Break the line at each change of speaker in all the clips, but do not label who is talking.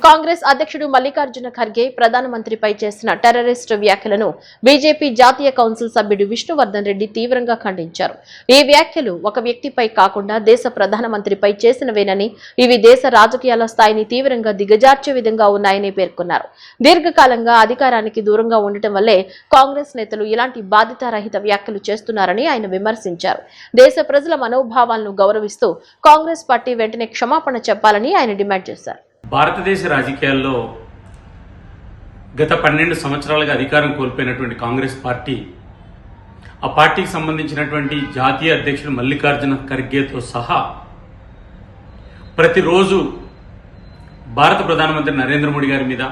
కాంగ్రెస్ అధ్యక్షుడు మల్లికార్జున ఖర్గే ప్రధానమంత్రిపై చేసిన టెర్రరిస్ట్ వ్యాఖ్యలను బీజేపీ జాతీయ కౌన్సిల్ సభ్యుడు విష్ణువర్ధన్ రెడ్డి తీవ్రంగా ఖండించారు. ఈ వ్యాఖ్యలు ఒక వ్యక్తిపై కాకుండా దేశ ప్రధానమంత్రిపై చేసినవేనని, ఇవి దేశ రాజకీయాల స్థాయిని తీవ్రంగా దిగజార్చే విధంగా ఉన్నాయని పేర్కొన్నారు. దీర్ఘకాలంగా అధికారానికి దూరంగా ఉండటం వల్లే కాంగ్రెస్ నేతలు ఇలాంటి బాధ్యతారహిత వ్యాఖ్యలు చేస్తున్నారని ఆయన విమర్శించారు. దేశ ప్రజల మనోభావాలను గౌరవిస్తూ కాంగ్రెస్ పార్టీ వెంటనే క్షమాపణ చెప్పాలని ఆయన డిమాండ్ చేశారు.
భారతదేశ రాజకీయాల్లో గత 12 సంవత్సరాలుగా అధికారం కోల్పోయినటువంటి కాంగ్రెస్ పార్టీ, ఆ పార్టీకి సంబంధించినటువంటి జాతీయ అధ్యక్షుడు మల్లికార్జున ఖర్గేతో సహా ప్రతిరోజు భారత ప్రధానమంత్రి నరేంద్ర మోడీ గారి మీద,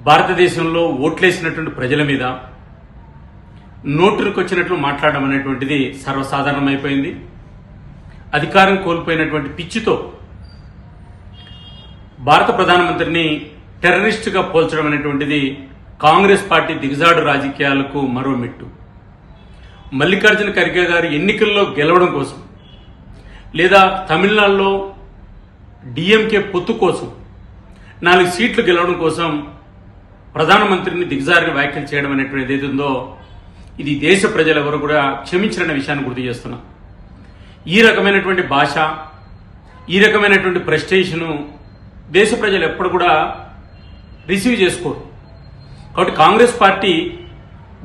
భారతదేశంలో ఓట్లేసినటువంటి ప్రజల మీద నోటుకు వచ్చినట్లు మాట్లాడడం అనేటువంటిది సర్వసాధారణమైపోయింది. అధికారం కోల్పోయినటువంటి పిచ్చితో భారత ప్రధానమంత్రిని టెర్రరిస్టుగా పోల్చడం అనేటువంటిది కాంగ్రెస్ పార్టీ దిగజాడు రాజకీయాలకు మరో మెట్టు. మల్లికార్జున ఖర్గే గారు ఎన్నికల్లో గెలవడం కోసం, లేదా తమిళనాడులో డిఎంకే పొత్తు కోసం 4 సీట్లు గెలవడం కోసం ప్రధానమంత్రిని దిగజారిన వ్యాఖ్యలు చేయడం అనేటువంటి ఏదైతే ఉందో, ఇది దేశ ప్రజలెవరూ కూడా క్షమించరనే విషయాన్ని గుర్తు చేస్తున్నాం. ఈ రకమైనటువంటి భాష, ఈ రకమైనటువంటి ప్రెస్టేషను దేశ ప్రజలు ఎప్పుడు కూడా రిసీవ్ చేసుకోరు. కాబట్టి కాంగ్రెస్ పార్టీ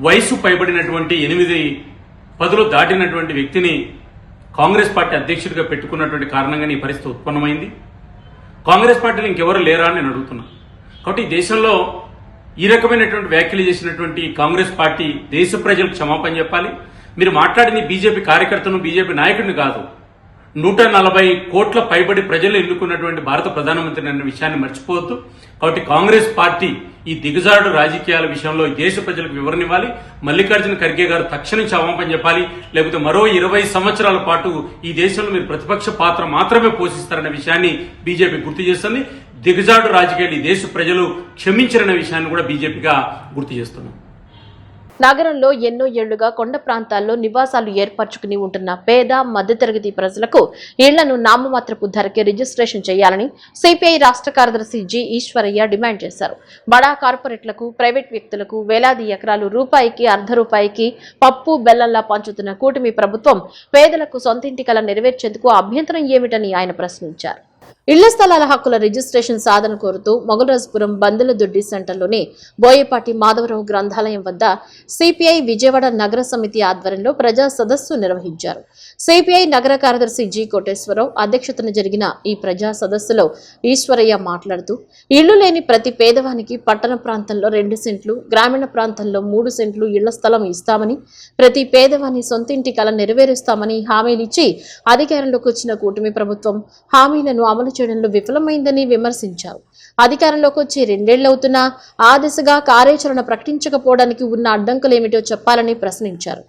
వయసు పైబడినటువంటి 8-10 దాటినటువంటి వ్యక్తిని కాంగ్రెస్ పార్టీ అధ్యక్షుడిగా పెట్టుకున్నటువంటి కారణంగానే ఈ పరిస్థితి ఉత్పన్నమైంది. కాంగ్రెస్ పార్టీలో ఇంకెవరు లేరా అని నేను అడుగుతున్నా. కాబట్టి దేశంలో ఈ రకమైనటువంటి వ్యాఖ్యలు చేసినటువంటి కాంగ్రెస్ పార్టీ దేశ ప్రజలకు క్షమాపణ చెప్పాలి. మీరు మాట్లాడింది బీజేపీ కార్యకర్తను, బీజేపీ నాయకుడిని కాదు, 140 కోట్ల పైబడి ప్రజలు ఎన్నుకున్నటువంటి భారత ప్రధానమంత్రి అన్న విషయాన్ని మర్చిపోవద్దు. కాబట్టి కాంగ్రెస్ పార్టీ ఈ దిగజాడు రాజకీయాల విషయంలో దేశ ప్రజలకు వివరణ ఇవ్వాలి. మల్లికార్జున ఖర్గే గారు తక్షణం క్షమాపణ చెప్పాలి. లేకపోతే మరో 20 సంవత్సరాల పాటు ఈ దేశంలో మీరు ప్రతిపక్ష పాత్ర మాత్రమే పోషిస్తారన్న విషయాన్ని బీజేపీ గుర్తు చేస్తుంది. దిగజాడు రాజకీయాలు ఈ దేశ ప్రజలు క్షమించరన్న విషయాన్ని కూడా బీజేపీగా గుర్తు చేస్తున్నాం.
నగరంలో ఎన్నో ఏళ్లుగా కొండ ప్రాంతాల్లో నివాసాలు ఏర్పరచుకుని ఉంటున్న పేద మధ్యతరగతి ప్రజలకు ఇళ్లను నామమాత్రపు ధరకే రిజిస్ట్రేషన్ చేయాలని సిపిఐ రాష్ట్ర కార్యదర్శి జి ఈశ్వరయ్య డిమాండ్ చేశారు. బడా కార్పొరేట్లకు, ప్రైవేట్ వ్యక్తులకు వేలాది ఎకరాలు రూపాయికి, ₹1 పప్పు బెల్లంలా పంచుతున్న కూటమి ప్రభుత్వం పేదలకు సొంతింటి కల నెరవేర్చేందుకు అభ్యంతరం ఏమిటని ఆయన ప్రశ్నించారు. ఇళ్ల స్థలాల హక్కుల రిజిస్ట్రేషన్ సాధన కోరుతూ మొగల్రాజపురం బందెలదొడ్డి సెంటర్లోని బోయపాటి మాధవరావు గ్రంథాలయం వద్ద సిపిఐ విజయవాడ నగర సమితి ఆధ్వర్యంలో ప్రజా సదస్సు నిర్వహించారు. సిపిఐ నగర కార్యదర్శి జి కోటేశ్వరరావు అధ్యక్షతన జరిగిన ఈ ప్రజా సదస్సులో ఈశ్వరయ్య మాట్లాడుతూ, ఇళ్లు లేని ప్రతి పేదవానికి పట్టణ ప్రాంతంలో 2 సెంట్లు, గ్రామీణ ప్రాంతంలో 3 సెంట్లు ఇళ్ల స్థలం ఇస్తామని, ప్రతి పేదవాని సొంతింటి కల నెరవేరుస్తామని హామీలిచ్చి అధికారంలోకి వచ్చిన కూటమి ప్రభుత్వం హామీలను అమలు చేయడంలో విఫలమైందని విమర్శించారు. అధికారంలోకి వచ్చి 2 ఏళ్లవుతున్నా ఆ దిశగా కార్యాచరణ ప్రకటించకపోవడానికి ఉన్న అడ్డంకులేమిటో చెప్పాలని ప్రశ్నించారు.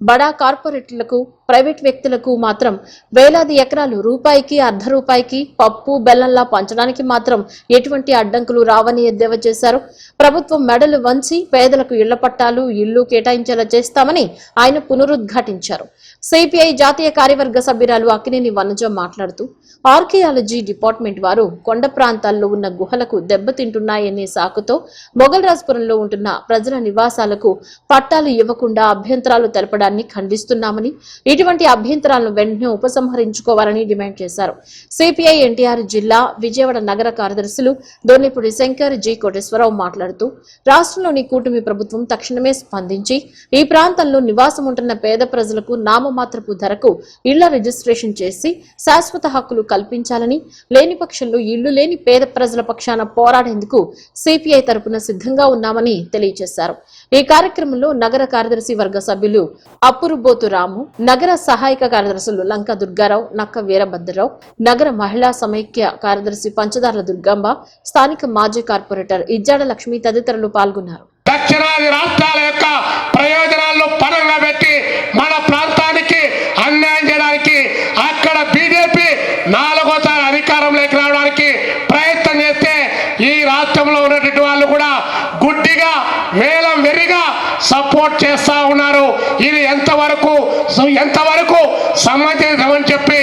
బడా కార్పొరేట్లకు, ప్రైవేట్ వ్యక్తులకు మాత్రం వేలాది ఎకరాలు రూపాయికి, ₹1 పప్పు బెల్లంలా పంచడానికి మాత్రం ఎటువంటి అడ్డంకులు రావని ఎద్దేవా చేశారు. ప్రభుత్వం మెడలు వంచి పేదలకు ఇళ్ల పట్టాలు, ఇళ్లు కేటాయించేలా చేస్తామని ఆయన పునరుద్ఘాటించారు. సిపిఐ జాతీయ కార్యవర్గ సభ్యురాలు అక్కినేని వనజ మాట్లాడుతూ, ఆర్కియాలజీ డిపార్ట్మెంట్ వారు కొండ ప్రాంతాల్లో ఉన్న గుహలకు దెబ్బతింటున్నాయనే సాకుతో మొగల్రాజపురంలో ఉంటున్న ప్రజల నివాసాలకు పట్టాలు ఇవ్వకుండా అభ్యంతరాలు తెలపడాన్ని ఖండిస్తున్నామని, ఇటువంటి అభ్యంతరాలను వెంటనే ఉపసంహరించుకోవాలని డిమాండ్ చేశారు. సిపిఐ ఎన్టీఆర్ జిల్లా విజయవాడ నగర కార్యదర్శులు దొన్నిపూడి శంకర్, జి కోటేశ్వరరావు మాట్లాడుతూ, రాష్ట్రంలోని కూటమి ప్రభుత్వం తక్షణమే స్పందించి ఈ ప్రాంతంలో నివాసం ఉంటున్న పేద ప్రజలకు నామమాత్రపు ధరకు ఇళ్ల రిజిస్ట్రేషన్ చేసి శాశ్వత హక్కులు కల్పించాలని, లేని పక్షంలో ఇళ్లు లేని పేద ప్రజల పక్షాన పోరాడేందుకు సిపిఐ తరపున సిద్ధంగా ఉన్నామని తెలియజేశారు. ఈ కార్యక్రమంలో నగర కార్యదర్శి వర్గ సభ్యులు అప్పురుబోతు రాము, నగర సహాయక కార్యదర్శులు లంక దుర్గారావు, నక్క వీరభద్రరావు, నగర మహిళా సమైక్య కార్యదర్శి పంచదార్ల దుర్గాంబ, స్థానిక మాజీ కార్పొరేటర్ ఇజ్జాడ లక్ష్మి తదితరులు పాల్గొన్నారు.
దక్షిణాది రాష్ట్రాల యొక్క ప్రయోజనాలను పరంగా పెట్టి మన ప్రాంతానికి అన్యాయం చేయడానికి అక్కడ బీజేపీ 4వ అధికారంలోకి రావడానికి ప్రయత్నం చేస్తే ఈ రాష్ట్రంలో ఉన్నటువంటి వాళ్ళు కూడా గుడ్డిగా వేలం వెర్రిగా సపోర్ట్ చేస్తా ఉన్నారు. ఇది ఎంతవరకు సమంజసమని చెప్పి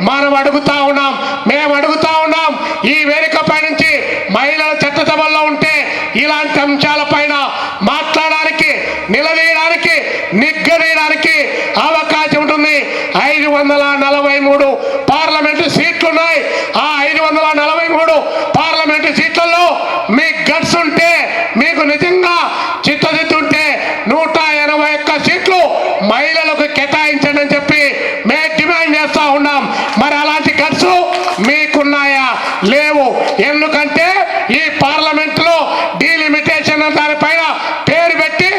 మనం అడుగుతా ఉన్నాం. మేము అడుగుతా ఉన్నాం, ఈ వేదికపై అంశాలపైన మాట్లాడడానికి, నిలదీయడానికి, నిగ్గదీయడానికి అవకాశం ఉంటుంది. 543 పార్లమెంటు సీట్లున్నాయి. ఆ 543 పార్లమెంటు సీట్లలో మీ గట్స్ ఉంటే, మీకు నిజంగా చిత్తశుద్ధి ఉంటే 181 సీట్లు మహిళలకు కేటాయించండి అని చెప్పి మేము డిమాండ్ చేస్తా ఉన్నాం. మరి అలాంటి గట్స్ మీకున్నాయా? లేవు. ఎందుకంటే ఈ పార్లమెంట్లో డీలిమిటేషన్ దానిపైన పేరు పెట్టి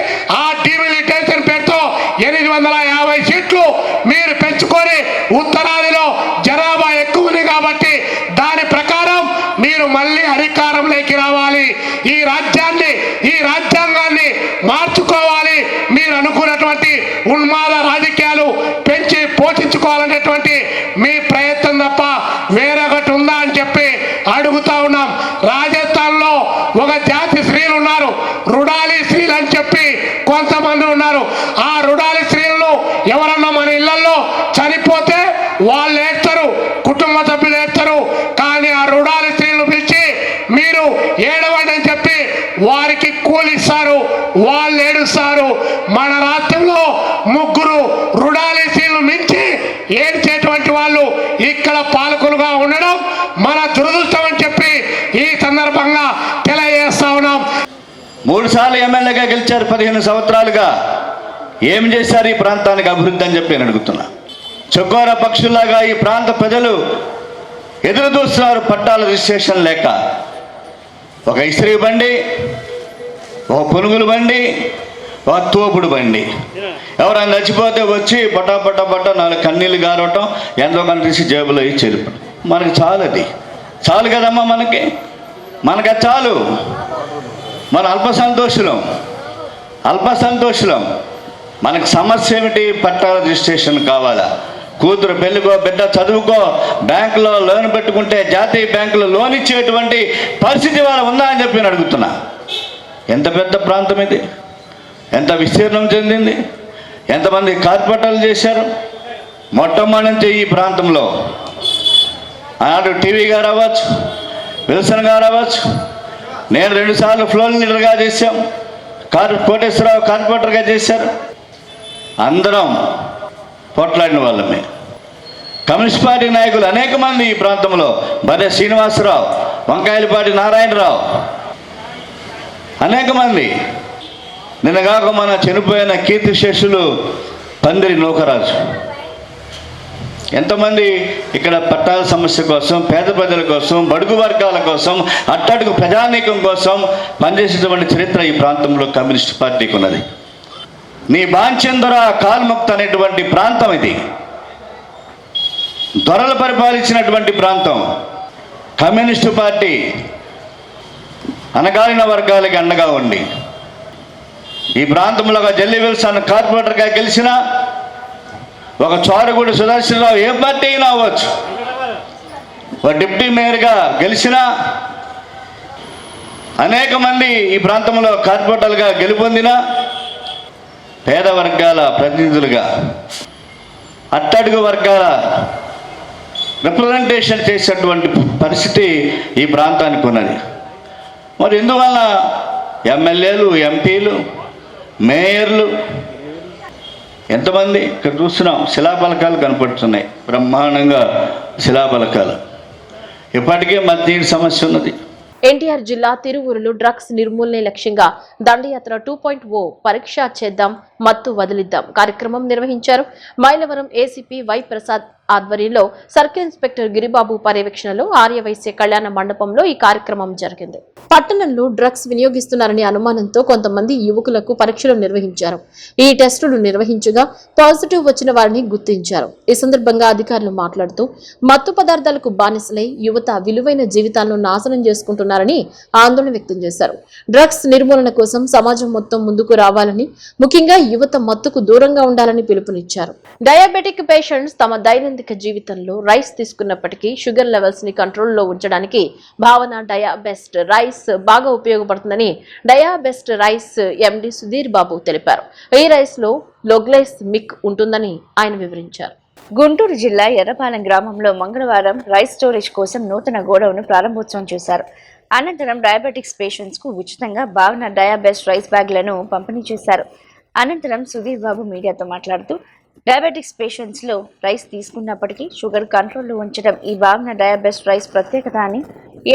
ఆ డీలిమిటేషన్ పేరుతో 850 సీట్లు మీరు పెంచుకొని ఉత్తరాదిలో జనాభా ఎక్కువ ఉంది కాబట్టి దాని ప్రకారం మీరు మళ్ళీ అధికారంలోకి రావాలి. ఈ రాజ్యాంగాన్ని మార్చుకోవాలి. మీరు అనుకున్నటువంటి ఉన్మాద రాజకీయాలు పెంచి పోషించుకోవాలనేటువంటి మీ ప్రయత్నం తప్ప వేరొకటి ఉందా అని చెప్పి అడుగుతా ఉన్నాం. రాజస్థాన్లో ఒక జాతి స్త్రీలు ఉన్నారు, రుడాలి స్త్రీలు అని చెప్పి కొంతమంది ఉన్నారు. ఆ రుడాలి స్త్రీలను ఎవరన్నా మన ఇళ్లలో చనిపోతే వాళ్ళు ఏడ్తారు, కుటుంబ సభ్యులు ఏడ్తారు. కానీ ఆ రుడాలి స్త్రీలను పిలిచి మీరు ఏడవండి అని చెప్పి వారికి కూలిస్తారు, వాళ్ళు ఏడుస్తారు. మన రాష్ట్రంలో 3 రుడాలి స్త్రీలు మించి ఏడ్చేటువంటి వాళ్ళు ఇక్కడ పాలకులుగా ఉండడం మన దురదృష్టం అని చెప్పి ఈ సందర్భంగా తెలియజేస్తా ఉన్నాం.
3 సార్లు ఎమ్మెల్యేగా గెలిచారు. 15 సంవత్సరాలుగా ఏం చేశారు ఈ ప్రాంతానికి అభివృద్ధి అని చెప్పి నేను అడుగుతున్నా. చొక్కోర పక్షుల్లాగా ఈ ప్రాంత ప్రజలు ఎదురు చూస్తున్నారు పట్టాల రిజిస్ట్రేషన్ లేక. ఒక ఇస్త్రీ బండి, ఒక పునుగులు బండి, ఒక తోపుడు బండి. ఎవరైనా నచ్చిపోతే వచ్చి బట్టా 4 కన్నీళ్ళు గారవటం, ఎంతో కనిపించి జేబులో ఇచ్చేది. మనకి చాలు, అది చాలు కదమ్మా. మనకి అది చాలు. మన అల్ప సంతోషులం. మనకు సమస్య ఏమిటి? పట్టాల రిజిస్ట్రేషన్ కావాలా? కూతురు పెళ్ళికో, బిడ్డ చదువుకో, బ్యాంకులో లోన్ పెట్టుకుంటే జాతీయ బ్యాంకులో లోన్ ఇచ్చేటువంటి పరిస్థితి వాళ్ళ ఉందా అని చెప్పి నేను అడుగుతున్నా. ఎంత పెద్ద ప్రాంతం ఇది, ఎంత విస్తీర్ణం చెందింది, ఎంతమంది కార్పొరేటర్లు చేశారు. మొట్టమొదటి నుంచి ఈ ప్రాంతంలో ఆనాడు టీవీ గారు అవ్వచ్చు, విల్సన్ గారు అవ్వచ్చు, నేను 2 సార్లు ఫ్లోర్ లీడర్గా చేశాం, కోటేశ్వరరావు కార్పొరేటర్గా చేశారు. అందరం పోట్లాడిన వాళ్ళమే. కమ్యూనిస్ట్ పార్టీ నాయకులు అనేక మంది ఈ ప్రాంతంలో, బర్రె శ్రీనివాసరావు, వంకాయలపాటి నారాయణరావు, అనేక మంది. నిన్నగాక మన చనిపోయిన కీర్తిశేషులు పందిరి నూకరాజు. ఎంతమంది ఇక్కడ పట్టాల సమస్య కోసం, పేద ప్రజల కోసం, బడుగు వర్గాల కోసం, అట్టడుగు ప్రజానీకం కోసం పనిచేసేటువంటి చరిత్ర ఈ ప్రాంతంలో కమ్యూనిస్ట్ పార్టీకి ఉన్నది. నీ బాంచందొర కాల్ముక్త అనేటువంటి ప్రాంతం ఇది. దొరలు పరిపాలించినటువంటి ప్రాంతం. కమ్యూనిస్టు పార్టీ అనగారిన వర్గాలకి అండగా ఉండి ఈ ప్రాంతంలో ఒక జెల్లీ విల్సన్ కార్పొరేటర్గా గెలిచిన, ఒక చోరగూడి సుదర్శనరావు ఏ పార్టీ అయినా అవ్వచ్చు, ఒక డిప్యూటీ మేయర్గా గెలిచిన అనేక మంది ఈ ప్రాంతంలో కార్పొరేటర్లుగా గెలుపొందిన పేద వర్గాల ప్రతినిధులుగా, అట్టడుగు వర్గాల రిప్రజెంటేషన్ చేసేటువంటి పరిస్థితి ఈ ప్రాంతానికి ఉన్నది. మరి ఎందువల్ల ఎమ్మెల్యేలు, ఎంపీలు, మేయర్లు ఎంతమంది ఇక్కడ చూస్తున్నాం. శిలాఫలకాలు కనపడుతున్నాయి, బ్రహ్మాండంగా శిలాఫలకాలు. ఇప్పటికే మంచినీటి సమస్య ఉన్నది.
ఎన్టీఆర్ జిల్లా తిరువూరులో డ్రగ్స్ నిర్మూలనే లక్ష్యంగా దండయాత్ర 2.0 పరీక్ష చేద్దాం, మత్తు వదిలిద్దాం కార్యక్రమం నిర్వహించారు. మైలవరం ఏసీపీ వై ప్రసాద్ ఆధ్వర్యంలో సర్కిల్ ఇన్స్పెక్టర్ గిరిబాబు పర్యవేక్షణలో ఆర్యవైశ్య కళ్యాణ మండపంలో ఈ కార్యక్రమం జరిగింది. పట్టణంలో డ్రగ్స్ వినియోగిస్తున్నారనే అనుమానంతో కొంతమంది యువకులకు పరీక్షలు నిర్వహించారు. ఈ టెస్టులు నిర్వహించగా పాజిటివ్ వచ్చిన వారిని గుర్తించారు. ఈ సందర్భంగా అధికారులు మాట్లాడుతూ మత్తు పదార్థాలకు బానిసలై యువత విలువైన జీవితాలను నాశనం చేసుకుంటున్నారని ఆందోళన వ్యక్తం చేశారు. డ్రగ్స్ నిర్మూలన కోసం సమాజం మొత్తం ముందుకు రావాలని, ముఖ్యంగా యువత మత్తుకు దూరంగా ఉండాలని పిలుపునిచ్చారు. డయాబెటిక్ పేషెంట్స్ తమ దైనందిక జీవితంలో రైస్ తీసుకున్నప్పటికీ షుగర్ లెవెల్స్ ని కంట్రోల్లో ఉంచడానికి భావన డయాబెస్ట్ రైస్ బాగా ఉపయోగపడుతుందని డయాబెస్ట్ రైస్ ఎండి సుధీర్ బాబు తెలిపారు. ఈ రైస్ లో లోగ్లైస్ మిక్ ఉంటుందని ఆయన వివరించారు.
గుంటూరు జిల్లా ఎర్రపాలెం గ్రామంలో మంగళవారం రైస్ స్టోరేజ్ కోసం నూతన గోడౌన్ ప్రారంభోత్సవం చేశారు. అనంతరం డయాబెటిక్స్ పేషెంట్స్ కు ఉచితంగా భావన డయాబెస్ట్ రైస్ బ్యాగ్లను పంపిణీ చేశారు. అనంతరం సుధీర్ బాబు మీడియాతో మాట్లాడుతూ డయాబెటిక్స్ పేషెంట్స్ లో రైస్ తీసుకున్నప్పటికీ షుగర్ కంట్రోల్లో ఉంచడం ఈ భావన డయాబెస్ట్ రైస్ ప్రత్యేకత అని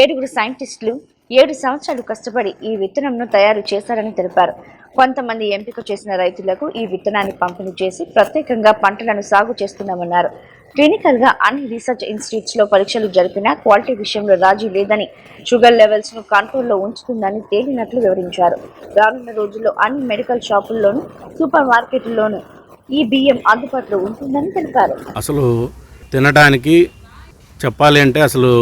7 సైంటిస్టులు 7 సంవత్సరాలు కష్టపడి ఈ విత్తనంను తయారు చేశారని తెలిపారు. కొంతమంది ఎంపిక చేసిన రైతులకు ఈ విత్తనాన్ని పంపిణీ చేసి ప్రత్యేకంగా పంటలను సాగు చేస్తున్నామన్నారు. క్లినికల్ గా అన్ని రీసెర్చ్ ఇన్స్టిట్యూట్స్ లో పరీక్షలు జరిపినా క్వాలిటీ విషయంలో రాజీ లేదని, షుగర్ లెవెల్స్ ను కంట్రోల్లో ఉంచుతుందని తేలినట్లు వివరించారు. రానున్న రోజుల్లో అన్ని మెడికల్ షాపుల్లోనూ సూపర్ మార్కెట్లలోనూ ఈ బియ్యం అందుబాటులో ఉంటుందని తెలిపారు.
అసలు తినడానికి చెప్పాలి అంటే అసలు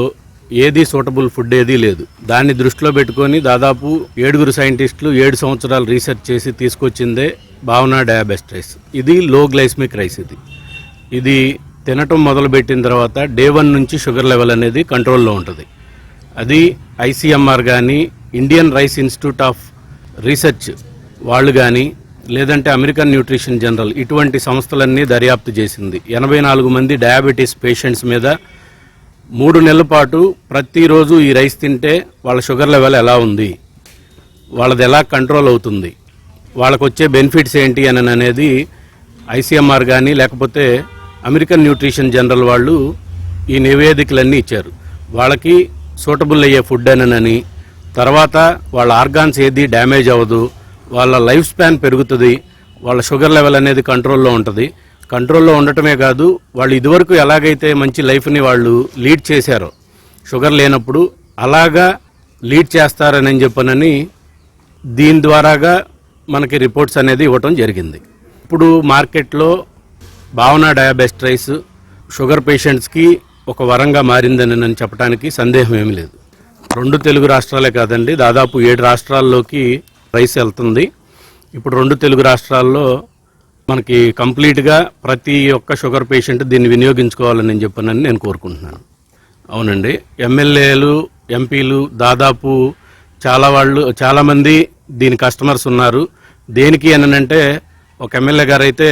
ఏది సూటబుల్ ఫుడ్ ఏదీ లేదు. దాన్ని దృష్టిలో పెట్టుకొని దాదాపు 7 సైంటిస్టులు 7 సంవత్సరాలు రీసెర్చ్ చేసి తీసుకొచ్చిందే భావన డయాబెస్ట్ రైస్. ఇది లో గ్లైసమిక్ రైస్. ఇది తినటం మొదలుపెట్టిన తర్వాత డే 1 నుంచి షుగర్ లెవెల్ అనేది కంట్రోల్లో ఉంటుంది. అది ICMR కానీ, Indian rice institute of research వాళ్ళు కానీ, లేదంటే అమెరికన్ న్యూట్రిషన్ జనరల్, ఇటువంటి సంస్థలన్నీ దర్యాప్తు చేసింది. 84 మంది డయాబెటీస్ పేషెంట్స్ మీద 3 నెలల పాటు ప్రతిరోజు ఈ రైస్ తింటే వాళ్ళ షుగర్ లెవెల్ ఎలా ఉంది, వాళ్ళది ఎలా కంట్రోల్ అవుతుంది, వాళ్ళకు వచ్చే బెనిఫిట్స్ ఏంటి అని అనేది ICMR కానీ లేకపోతే అమెరికన్ న్యూట్రిషన్ జనరల్ వాళ్ళు ఈ నివేదికలన్నీ ఇచ్చారు. వాళ్ళకి సూటబుల్ అయ్యే ఫుడ్ అని, తర్వాత వాళ్ళ ఆర్గాన్స్ ఏది డ్యామేజ్ అవ్వదు, వాళ్ళ లైఫ్ స్పాన్ పెరుగుతుంది, వాళ్ళ షుగర్ లెవెల్ అనేది కంట్రోల్లో ఉంటుంది. కంట్రోల్లో ఉండటమే కాదు, వాళ్ళు ఇదివరకు ఎలాగైతే మంచి లైఫ్ని వాళ్ళు లీడ్ చేశారో షుగర్ లేనప్పుడు, అలాగా లీడ్ చేస్తారని చెప్పనని దీని ద్వారాగా మనకి రిపోర్ట్స్ అనేది ఇవ్వటం జరిగింది. ఇప్పుడు మార్కెట్లో భావన డయాబెస్ట్ రైస్ షుగర్ పేషెంట్స్కి ఒక వరంగా మారిందని చెప్పడానికి సందేహం ఏమీ లేదు. 2 తెలుగు రాష్ట్రాలే కాదండి, దాదాపు 7 రాష్ట్రాల్లోకి రైస్ వెళ్తుంది. ఇప్పుడు 2 తెలుగు రాష్ట్రాల్లో మనకి కంప్లీట్గా ప్రతి ఒక్క షుగర్ పేషెంట్ దీన్ని వినియోగించుకోవాలని చెప్పనని నేను కోరుకుంటున్నాను. అవునండి, ఎమ్మెల్యేలు, ఎంపీలు దాదాపు చాలామంది దీని కస్టమర్స్ ఉన్నారు. దేనికి అనంటే ఒక ఎమ్మెల్యే గారు అయితే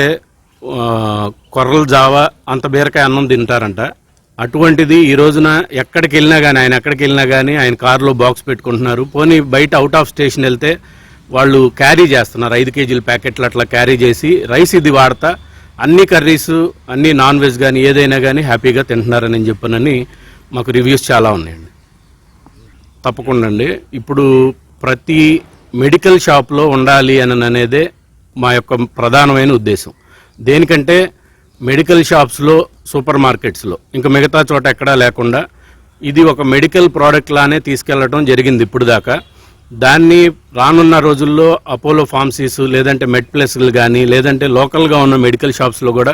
కొర్రల జావా అంత బీరకాయ అన్నం తింటారంట. అటువంటిది ఈ రోజున ఎక్కడికి వెళ్ళినా కానీ ఆయన కారులో బాక్స్ పెట్టుకుంటున్నారు. పోనీ బయట అవుట్ ఆఫ్ స్టేషన్ వెళ్తే వాళ్ళు క్యారీ చేస్తున్నారు, 5 కేజీల ప్యాకెట్లు అట్లా క్యారీ చేసి రైస్ ఇది వాడతా అన్ని కర్రీస్, అన్ని నాన్ వెజ్ కానీ ఏదైనా కానీ హ్యాపీగా తింటున్నారని చెప్పనని మాకు రివ్యూస్ చాలా ఉన్నాయండి. తప్పకుండా అండి, ఇప్పుడు ప్రతి మెడికల్ షాప్లో ఉండాలి అనేదే మా యొక్క ప్రధానమైన ఉద్దేశం. దేనికంటే మెడికల్ షాప్స్లో, సూపర్ మార్కెట్స్లో, ఇంకా మిగతా చోట ఎక్కడా లేకుండా ఇది ఒక మెడికల్ ప్రోడక్ట్ లానే తీసుకెళ్లడం జరిగింది ఇప్పుడు దాకా. దాన్ని రానున్న రోజుల్లో అపోలో ఫార్మసీస్ లేదంటే మెడ్ ప్లస్లు కానీ లేదంటే లోకల్గా ఉన్న మెడికల్ షాప్స్లో కూడా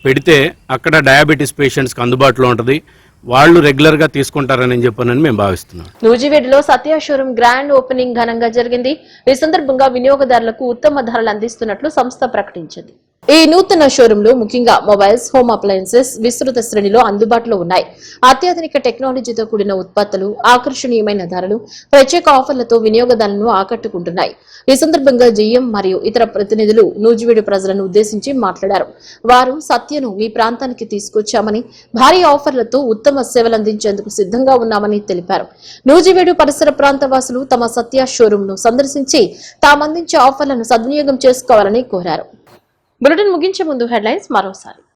పెడితే అక్కడ డయాబెటీస్ పేషెంట్స్కి అందుబాటులో ఉంటుంది, వాళ్ళు రెగ్యులర్గా తీసుకుంటారని చెప్పనని మేము భావిస్తున్నాం.
నూజివీడులో సత్య షోరూం గ్రాండ్ ఓపెనింగ్ ఘనంగా జరిగింది. ఈ సందర్భంగా వినియోగదారులకు ఉత్తమ ధరలు అందిస్తున్నట్లు సంస్థ ప్రకటించింది. ఈ నూతన షోరూంలో ముఖ్యంగా మొబైల్స్, హోమ్ అప్లయన్సెస్ విస్తృత శ్రేణిలో అందుబాటులో ఉన్నాయి. అత్యాధునిక టెక్నాలజీతో కూడిన ఉత్పత్తులు, ఆకర్షణీయమైన ధరలు, ప్రత్యేక ఆఫర్లతో వినియోగదారులను ఆకట్టుకుంటున్నాయి. ఈ సందర్భంగా జీఎం మరియు ఇతర ప్రతినిధులు నూజివీడు ప్రజలను ఉద్దేశించి మాట్లాడారు. వారు సత్యను మీ ప్రాంతానికి తీసుకొచ్చామని, భారీ ఆఫర్లతో ఉత్తమ సేవలు అందించేందుకు సిద్ధంగా ఉన్నామని తెలిపారు. నూజివీడు పరిసర ప్రాంత వాసులు తమ సత్య షోరూంను సందర్శించి తామందించే ఆఫర్లను సద్వినియోగం చేసుకోవాలని కోరారు. బులెటిన్ ముగించే ముందు హెడ్లైన్స్ మరోసారి.